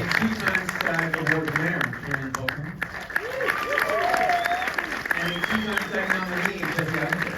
two-time SAG Award winner, Kieran Culkin. And a two-time SAG nominee, Jesse Eisenberg.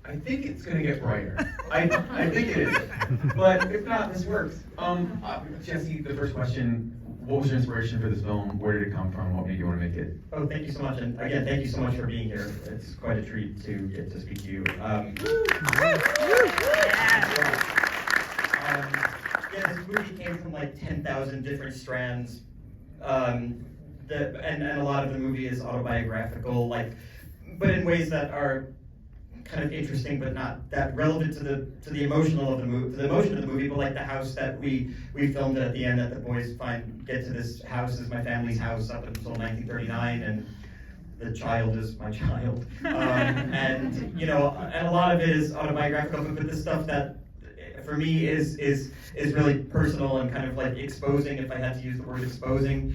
I think it's gonna get brighter. I think it is. But if not, this works. Jesse, the first question, what was your inspiration for this film? Where did it come from? What made you want to make it? Oh, thank you so much. And again, thank you so much for being here. It's quite a treat to get to speak to you. Yeah, this movie came from like 10,000 different strands. And a lot of the movie is autobiographical, but in ways that are kind of interesting, but not that relevant to the emotional of the movie, to the emotion of the movie. But like the house that we filmed at the end, that the boys get to this house is my family's house up until 1939, and the child is my child. And you know, and a lot of it is autobiographical, but the stuff that for me is really personal and kind of like exposing, if I had to use the word exposing,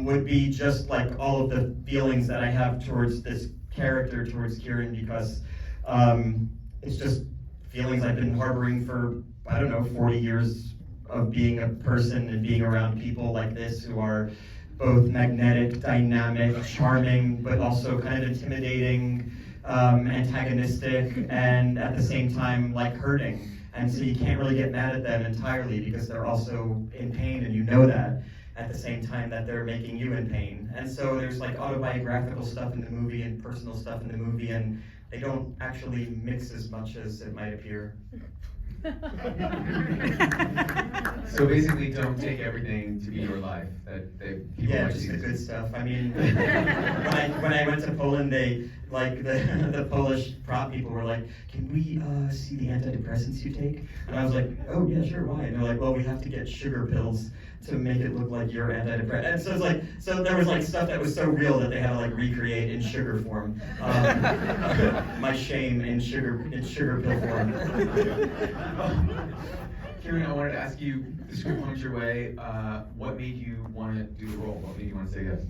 would be just like all of the feelings that I have towards this character, towards Kieran, because it's just feelings I've been harboring for, I don't know, 40 years of being a person and being around people like this who are both magnetic, dynamic, charming, but also kind of intimidating, antagonistic, and at the same time, like hurting. And so you can't really get mad at them entirely because they're also in pain, and you know that at the same time that they're making you in pain. And so there's like autobiographical stuff in the movie and personal stuff in the movie, and they don't actually mix as much as it might appear. So basically, don't take everything to be your life. Yeah, just the good stuff. I mean, when I went to Poland, they the Polish prop people were like, "Can we see the antidepressants you take?" And I was like, "Oh yeah, sure. Why?" And they're like, "Well, we have to get sugar pills to make it look like you're antidepressant." And so it's like, so there was like stuff that was so real that they had to like recreate in sugar form. My shame in sugar pill form. Kieran, I wanted to ask you, the script comes your way. What made you want to do the role? What made you want to say yes?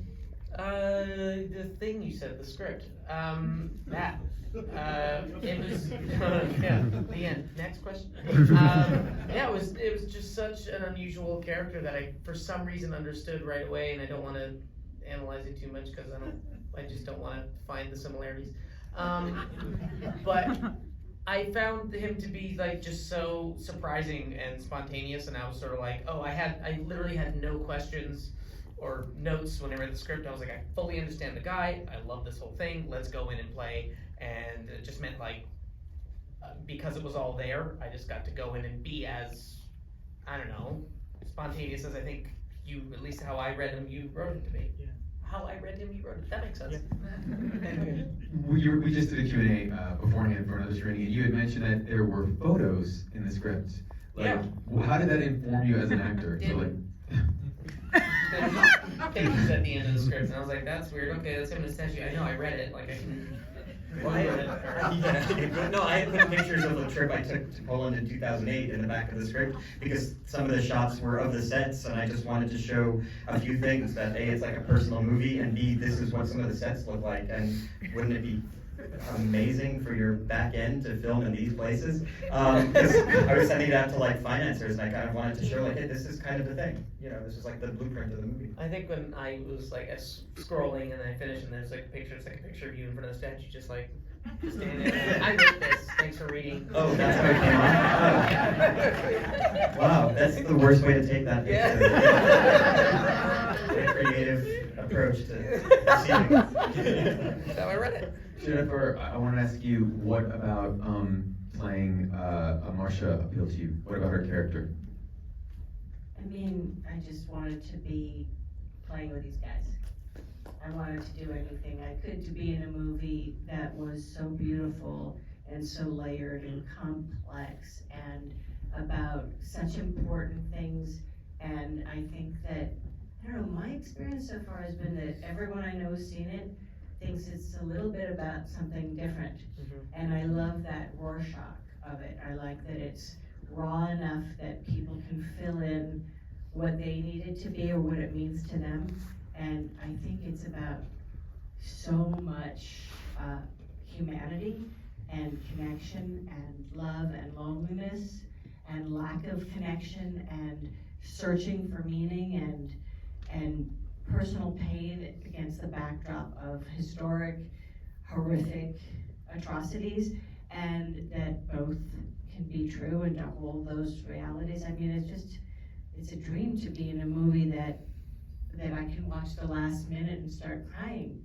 The thing you said, the script. That. It was yeah, the end. Next question. Yeah, it was just such an unusual character that I, for some reason, understood right away, and I don't want to analyze it too much because I just don't want to find the similarities. But I found him to be like just so surprising and spontaneous, and I was sort of like, oh, I literally had no questions or notes when I read the script. I was like, I fully understand the guy. I love this whole thing. Let's go in and play. And it just meant like, because it was all there, I just got to go in and be as, I don't know, spontaneous as I think you, at least how I read him, you wrote him to me. Yeah. How I read him, you wrote it. That makes sense. Yeah. We just did a Q&A beforehand for another screening, and you had mentioned that there were photos in the script. Like, yeah. How did that inform you as an actor? So like. Pictures at the end of the script, and I was like, that's weird. Okay, that's gonna statue. I know, I read it. Like I can. No, I put pictures of the trip I took to Poland in 2008 in the back of the script because some of the shots were of the sets, and I just wanted to show a few things that A, it's like a personal movie, and B, this is what some of the sets look like, and wouldn't it be amazing for your back end to film in these places? Because I was sending it out to like financiers, and I kind of wanted to show like, hey, this is kind of the thing. You know, this is like the blueprint of the movie. I think when I was like scrolling and then I finished and there's like a picture, it's like a picture of you in front of the statue, just standing there. I wrote this. Thanks for reading. Oh, that's how it came out. Wow, that's the worst way to take that picture. A creative approach to receiving. That's how I read it. Jennifer, I want to ask you, what about playing Marcia appealed to you? What about her character? I mean, I just wanted to be playing with these guys. I wanted to do anything I could to be in a movie that was so beautiful and so layered and complex and about such important things. And I think that, I don't know, my experience so far has been that everyone I know who's seen it thinks it's a little bit about something different. Mm-hmm. And I love that Rorschach of it. I like that it's raw enough that people can fill in what they need it to be or what it means to them. And I think it's about so much humanity and connection and love and loneliness and lack of connection and searching for meaning and personal pain against the backdrop of historic, horrific atrocities, and that both can be true and to hold those realities. I mean, it's a dream to be in a movie that I can watch the last minute and start crying.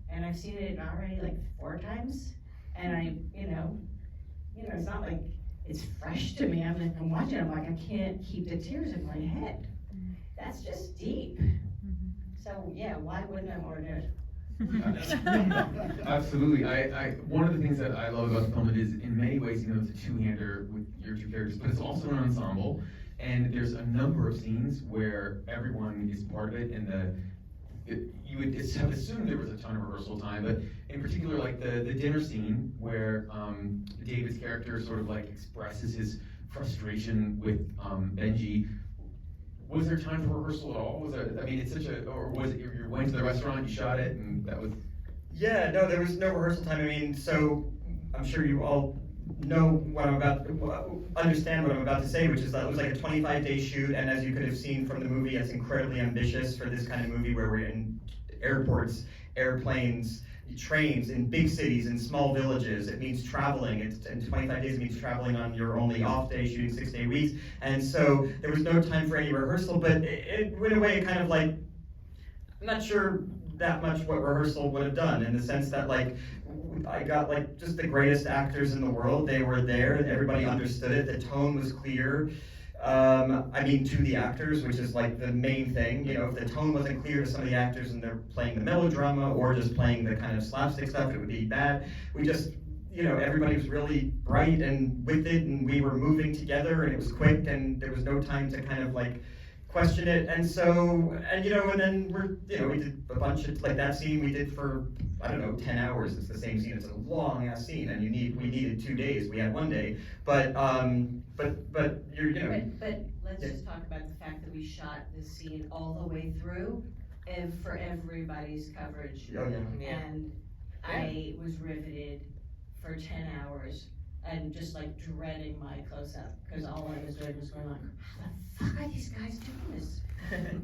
And I've seen it already like 4 times, and I, it's not like it's fresh to me. I'm watching it, I'm like, I can't keep the tears in my head. That's just deep. So yeah, why wouldn't I want to do it? Absolutely. One of the things that I love about the film is, in many ways, it's a two-hander with your 2 characters, but it's also an ensemble. And there's a number of scenes where everyone is part of it, and you would have assumed there was a ton of rehearsal time, but in particular, like the dinner scene where David's character sort of like expresses his frustration with Benji. Was there time for rehearsal at all? It's such a, or was it you went to the restaurant, you shot it, and that was? Yeah, no, there was no rehearsal time. I mean, so I'm sure you all know understand what I'm about to say, which is that it was like a 25-day shoot, and as you could have seen from the movie, it's incredibly ambitious for this kind of movie where we're in airports, airplanes, trains, in big cities, in small villages. It means traveling. In 25 days, it means traveling on your only off day, shooting 6-day weeks. And so there was no time for any rehearsal, but it in a way, kind of like, I'm not sure that much what rehearsal would have done, in the sense that like, I got like just the greatest actors in the world. They were there, and everybody understood it. The tone was clear. To the actors, which is like the main thing. If the tone wasn't clear to some of the actors and they're playing the melodrama or just playing the kind of slapstick stuff, it would be bad. We just, everybody was really bright and with it, and we were moving together, and it was quick, and there was no time to kind of like question it. And so, and then we did a bunch of, like that scene we did for, 10 hours. It's the same scene. It's a long ass scene, and we needed 2 days. We had 1 day, but let's just talk about the fact that we shot this scene all the way through, and for everybody's coverage. Oh, yeah. And I was riveted for 10 hours and just like dreading my close-up, because all I was doing was going like, how the fuck are these guys doing this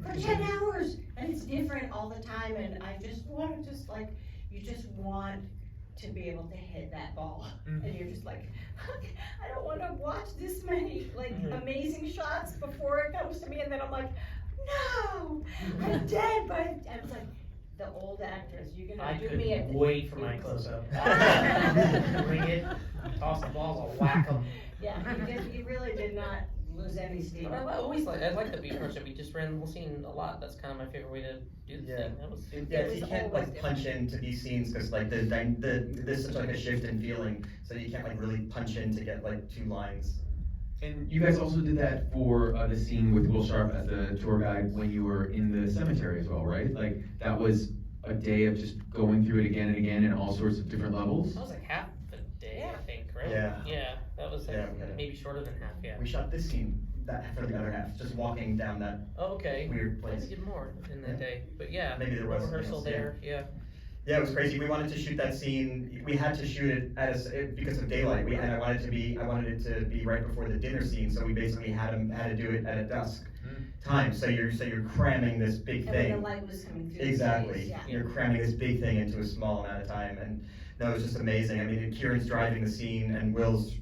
for 10 hours? And it's different all the time, and I just want to you just want to be able to hit that ball. Mm-hmm. And you're just like, I don't want to watch this many amazing shots before it comes to me, and then I'm like, no, I'm dead. But I was like, the old actors, you're gonna do me I couldn't wait for my close-up. Bring it, toss the balls, I'll whack them. Yeah, you really did not lose any steam. I like the beat approach. We just ran the whole scene a lot. That's kind of my favorite way to do the thing. That was, you can't like punch into these scenes because like there's such like a shift in feeling, so you can't like really punch in to get like 2 lines. And you guys also did that for the scene with Will Sharp as the tour guide when you were in the cemetery as well, right? Like that was a day of just going through it again and again in all sorts of different levels. That was like half the day, I think, right? Yeah. Yeah, that was like maybe shorter than half. Yeah. We shot this scene for the other half, just walking down that weird place. I did more in that day, but yeah, maybe there was rehearsal there. Yeah. Yeah, it was crazy. We wanted to shoot that scene. We had to shoot it because of daylight. I wanted it to be right before the dinner scene. So we basically had to do it at a dusk time. So you're cramming this big thing. And the light was coming through. Exactly. Yeah. You're cramming this big thing into a small amount of time, and no, it was just amazing. I mean, Kieran's driving the scene, and Will's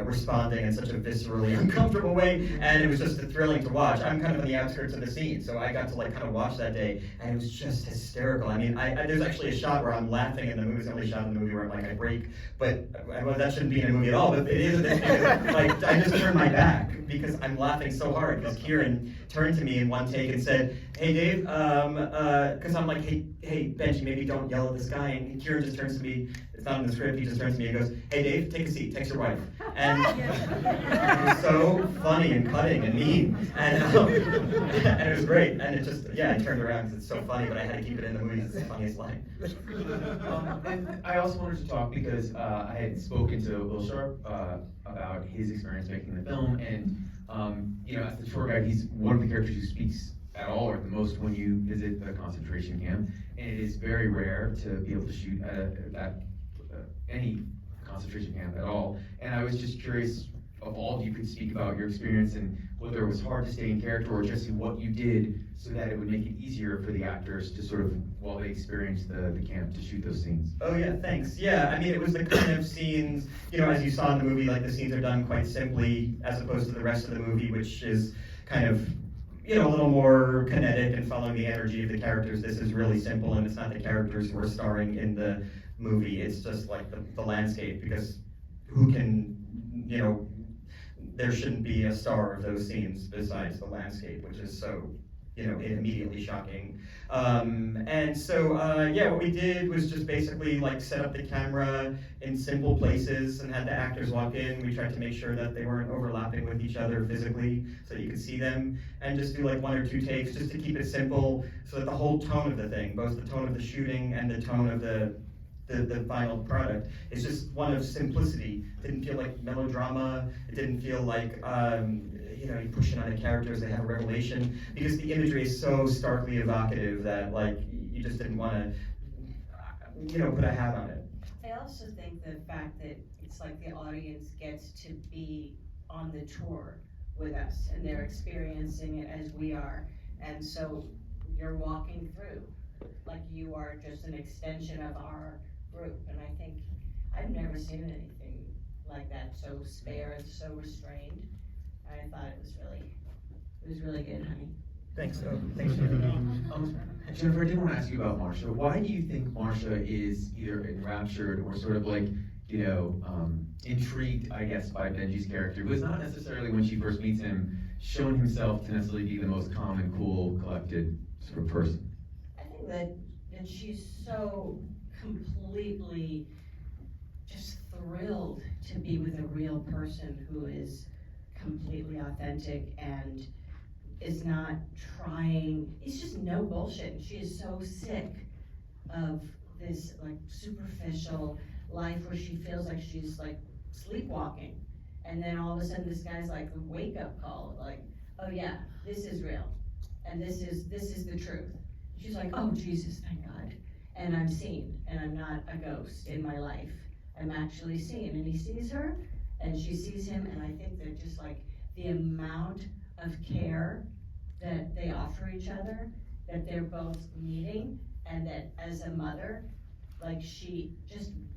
responding in such a viscerally uncomfortable way, and it was just thrilling to watch. I'm kind of on the outskirts of the scene, so I got to like kind of watch that day, and it was just hysterical. I mean, there's actually a shot where I'm laughing in the movie. It's the only shot in the movie where I'm like, I break, but that shouldn't be in a movie at all, but it is like, I just turned my back because I'm laughing so hard, because Kieran turned to me in one take and said, hey Dave, because I'm like, hey Benji, maybe don't yell at this guy, and Kieran just turns to me, it's not in the script, he just turns to me and goes, hey Dave, take a seat, text your wife. And it was so funny and cutting and mean, and it was great, and it just, I turned around because it's so funny, but I had to keep it in the movie, it's the funniest line. And I also wanted to talk because I had spoken to Will Sharp about his experience making the film, and as the tour guide, he's one of the characters who speaks at all or the most when you visit the concentration camp, and it is very rare to be able to shoot at any concentration camp at all. And I was just curious of all of you could speak about your experience and whether it was hard to stay in character or just what you did so that it would make it easier for the actors to sort of, while they experience the camp, to shoot those scenes. Oh yeah, thanks. Yeah, I mean, it was the kind of scenes, you know, as you saw in the movie, like the scenes are done quite simply as opposed to the rest of the movie, which is kind of, you know, a little more kinetic and following the energy of the characters. This is really simple, and it's not the characters who are starring in the movie. It's just like the landscape, because who can, you know, there shouldn't be a star of those scenes besides the landscape, which is so, you know, immediately shocking. And so, yeah, what we did was just basically like set up the camera in simple places and had the actors walk in. We tried to make sure that they weren't overlapping with each other physically so you could see them, and just do like 1 or 2 takes just to keep it simple so that the whole tone of the thing, both the tone of the shooting and the tone of the final product, is just one of simplicity. It didn't feel like melodrama. It didn't feel like, you know, you pushing on the characters, they have a revelation, because the imagery is so starkly evocative that like you just didn't want to, you know, put a hat on it. I also think the fact that it's like the audience gets to be on the tour with us and they're experiencing it as we are, and so you're walking through like you are just an extension of our group. And I think I've never seen anything like that, so spare and so restrained. I thought it was really good, honey. Thanks, thanks. Jennifer, I did want to ask you about Marsha. Why do you think Marsha is either enraptured or sort of like, you know, intrigued, I guess, by Benji's character, who is not necessarily, when she first meets him, shown himself to necessarily be the most calm and cool, collected sort of person? I think that she's so completely just thrilled to be with a real person who is completely authentic and is not trying, it's just no bullshit. And she is so sick of this like superficial life where she feels like she's like sleepwalking. And then all of a sudden this guy's like a wake up call, like, oh yeah, this is real. And this is the truth. She's like, oh Jesus, thank God. And I'm seen, and I'm not a ghost in my life. I'm actually seen. And he sees her, and she sees him, and I think that just like the amount of care that they offer each other, that they're both needing, and that as a mother, like she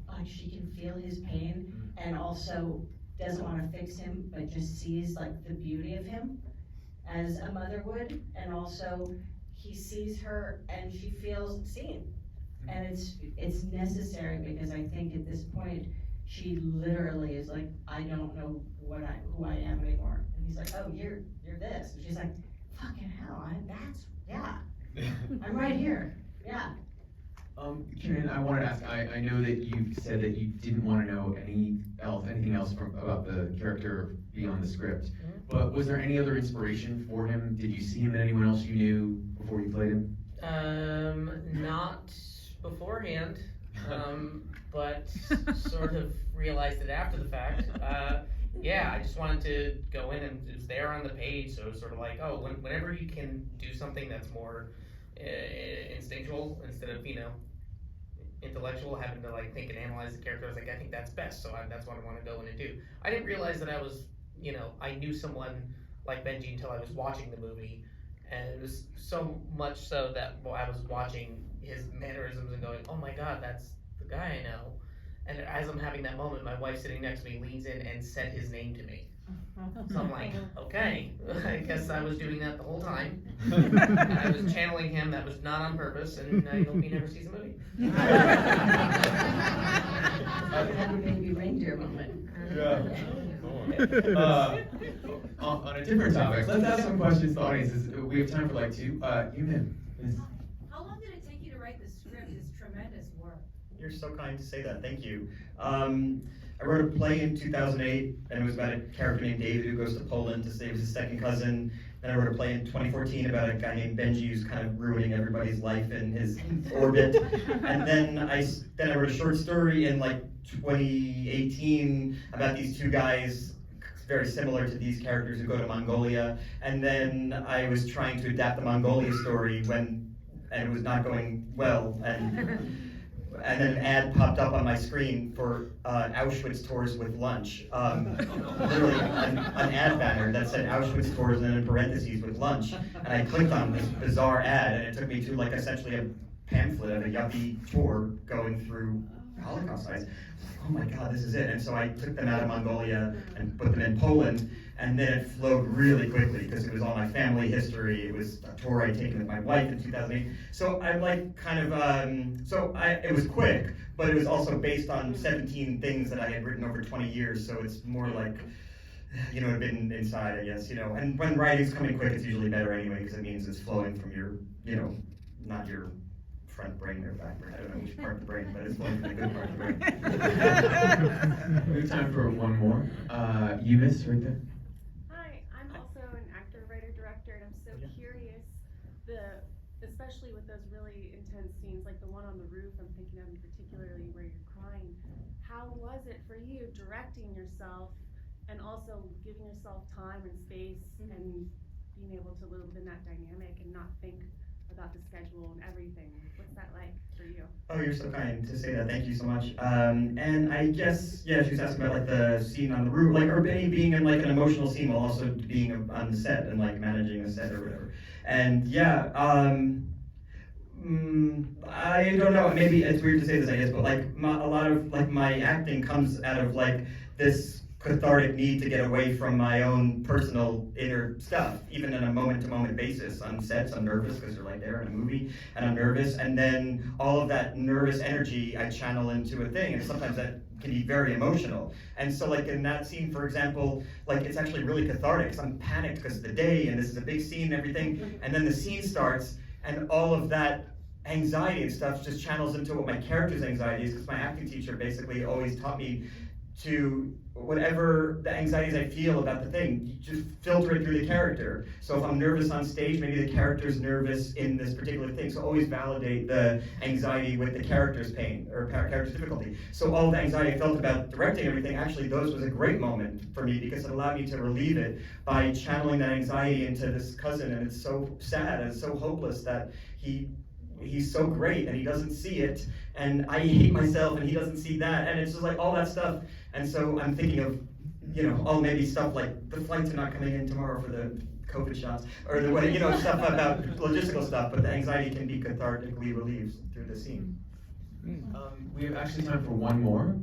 can feel his pain, and also doesn't want to fix him, but just sees like the beauty of him as a mother would, and also he sees her and she feels seen. And it's necessary, because I think at this point she literally is like, I don't know who I am anymore. And he's like, oh, you're this. And she's like, fucking hell, I'm right here. Yeah. Kieran, I wanted to ask, I know that you said that you didn't want to know anything else about the character beyond the script, but was there any other inspiration for him? Did you see him in anyone else you knew before you played him? Not beforehand, but sort of realized it after the fact. Yeah, I just wanted to go in, and it was there on the page, so it was sort of like, oh, whenever you can do something that's more instinctual instead of, you know, intellectual, having to like think and analyze the character, I was like, I think that's best, so that's what I want to go in and do. I didn't realize that I was, you know, I knew someone like Benji until I was watching the movie, and it was so much so that I was watching his mannerisms and going, oh my god, that's the guy I know. And as I'm having that moment, my wife sitting next to me leans in and said his name to me. So I'm like, okay, I guess I was doing that the whole time. I was channeling him. That was not on purpose, and I hope he never sees the movie. Have a baby reindeer moment. Yeah. On a different topic, let's ask some questions to the audience. We have time for like 2. You, ma'am. How long did it take you to write the script? It's tremendous work. You're so kind to say that, thank you. I wrote a play in 2008, and it was about a character named David who goes to Poland to save his second cousin. Then I wrote a play in 2014 about a guy named Benji who's kind of ruining everybody's life in his orbit. And then I wrote a short story in like 2018 about these 2 guys very similar to these characters who go to Mongolia. And then I was trying to adapt the Mongolia story and it was not going well. And then an ad popped up on my screen for Auschwitz tours with lunch. Literally an ad banner that said Auschwitz tours and then in parentheses with lunch. And I clicked on this bizarre ad and it took me to like essentially a pamphlet of a yuppie tour going through Holocaust sites. Oh my God, this is it. And so I took them out of Mongolia and put them in Poland. And then it flowed really quickly because it was all my family history. It was a tour I'd taken with my wife in 2008. So I'm like kind of, it was quick, but it was also based on 17 things that I had written over 20 years. So it's more like, you know, it had been inside, I guess, you know. And when writing's coming quick, it's usually better anyway because it means it's flowing from your, you know, not your front brain or back brain. I don't know which part of the brain, but it's flowing from the good part of the brain. We have time for one more. Eunice, right there. I'm also an actor, writer, director, and I'm so curious, especially with those really intense scenes, like the one on the roof, I'm thinking of in particularly where you're crying. How was it for you directing yourself and also giving yourself time and space and being able to live in that dynamic and not think about the schedule and everything? What's that like for you? Oh, you're so kind to say that. Thank you so much. And I guess, yeah, she was asking about like the scene on the roof, like, or being in like an emotional scene while also being on the set and like managing the set or whatever. And yeah, I don't know, maybe it's weird to say this, I guess, but like a lot of like my acting comes out of like this cathartic need to get away from my own personal inner stuff, even on a moment-to-moment basis. On sets, I'm nervous because they're like there in a movie, and I'm nervous, and then all of that nervous energy I channel into a thing, and sometimes that can be very emotional. And so like in that scene, for example, like it's actually really cathartic because I'm panicked because of the day, and this is a big scene and everything, and then the scene starts, and all of that anxiety and stuff just channels into what my character's anxiety is, because my acting teacher basically always taught me to whatever the anxieties I feel about the thing, you just filter it through the character. So if I'm nervous on stage, maybe the character's nervous in this particular thing. So always validate the anxiety with the character's pain or character's difficulty. So all the anxiety I felt about directing everything, actually those was a great moment for me because it allowed me to relieve it by channeling that anxiety into this cousin. And it's so sad and so hopeless that he's so great and he doesn't see it, and I hate myself and he doesn't see that, and it's just like all that stuff. And so I'm thinking of, you know, maybe stuff like the flights are not coming in tomorrow for the COVID shots, or the way, you know, stuff about logistical stuff, but the anxiety can be cathartically relieved through the scene. We have actually time for one more.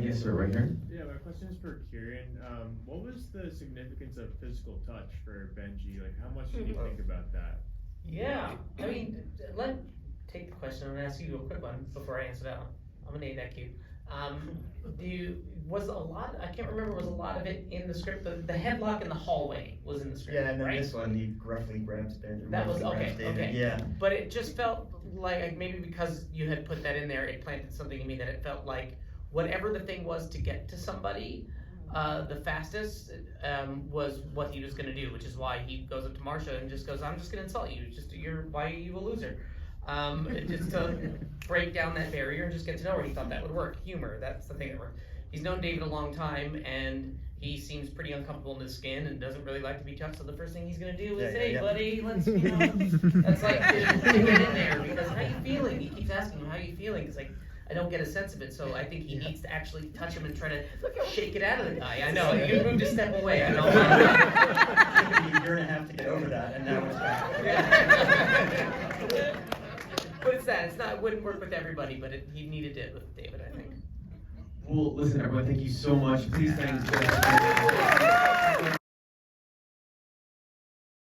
Yes, sir, right here. Yeah, my question is for Kieran. What was the significance of physical touch for Benji? Like, how much did you think about that? Yeah, I mean, take the question. I'm gonna ask you a quick one before I answer that one. I'm gonna name that cute. Was a lot, I can't remember, was a lot of it in the script? The headlock in the hallway was in the script, Yeah, and then right? this one, he gruffly grabs Benji. That was, okay. Yeah. But it just felt like, maybe because you had put that in there, it planted something in me that it felt like whatever the thing was to get to somebody, the fastest was what he was gonna do, which is why he goes up to Marsha and just goes, I'm just gonna insult you, why are you a loser? Just to break down that barrier and just get to know her. He thought that would work. Humor, that's the thing that worked. He's known David a long time, and he seems pretty uncomfortable in his skin and doesn't really like to be touched, so the first thing he's gonna do is, hey buddy, let's, you know, that's like, to get in there, because how you feeling? He keeps asking him, how you feeling? It's like, I don't get a sense of it, so I think he needs to actually touch him and try to shake it out of the guy. I know, you moved a step away, I know. It took me a year and a half to get over that, and now it's back. But it's that, it wouldn't work with everybody, but he needed it with David, I think. Well, listen, everyone, thank you so much. Please thank